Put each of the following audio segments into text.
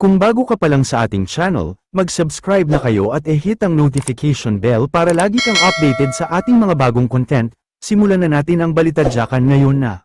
Kung bago ka pa lang sa ating channel, mag-subscribe na kayo at i-hit ang notification bell para lagi kang updated sa ating mga bagong content. Simulan na natin ang balitadyakan ngayon na.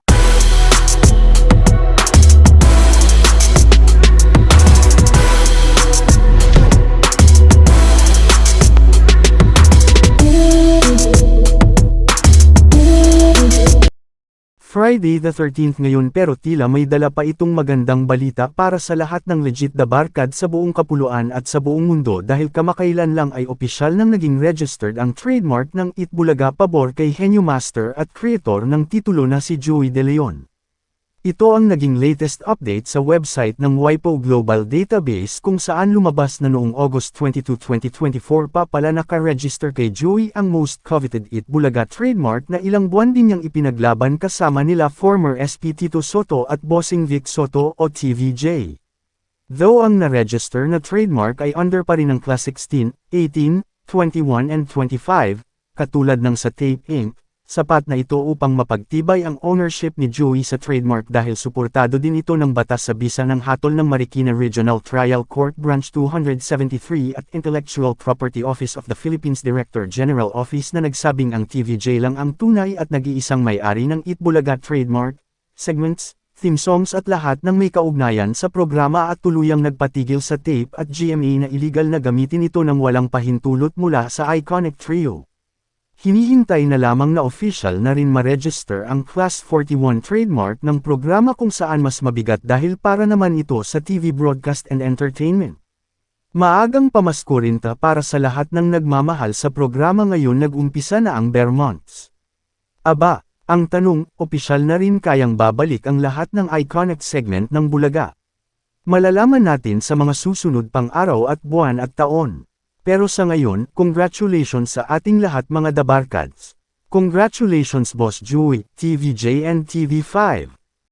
Friday the 13th ngayon pero tila may dala pa itong magandang balita para sa lahat ng legit na barkad sa buong kapuluan at sa buong mundo dahil kamakailan lang ay opisyal nang naging registered ang trademark ng Itbulaga pabor kay Henyo Master at creator ng titulo na si Joey De Leon. Ito ang naging latest update sa website ng WIPO Global Database kung saan lumabas na noong August 22, 2024 pa pala naka-register kay Joey ang most coveted Itbulaga trademark na ilang buwan din niyang ipinaglaban kasama nila former SP Tito Soto at Bossing Vic Soto o TVJ. Though ang na-register na trademark ay under pa rin ng Class 16, 18, 21 and 25, katulad ng sa Tape Inc., sapat na ito upang mapagtibay ang ownership ni Joey sa trademark dahil suportado din ito ng batas sa bisa ng hatol ng Marikina Regional Trial Court Branch 273 at Intellectual Property Office of the Philippines Director General Office na nagsabing ang TVJ lang ang tunay at nag-iisang may-ari ng Itbulaga trademark, segments, theme songs at lahat ng may kaugnayan sa programa at tuluyang nagpatigil sa tape at GMA na illegal na gamitin ito ng walang pahintulot mula sa iconic trio. Hinihintay na lamang na official na rin ma-register ang Class 41 trademark ng programa kung saan mas mabigat dahil para naman ito sa TV broadcast and entertainment. Maagang pamasko rin para sa lahat ng nagmamahal sa programa ngayon nag-umpisa na ang bare months. Aba, ang tanong, opisyal na rin kayang babalik ang lahat ng iconic segment ng Bulaga? Malalaman natin sa mga susunod pang araw at buwan at taon. Pero sa ngayon, congratulations sa ating lahat mga dabarkads. Congratulations Boss Joey, TVJ and TV5.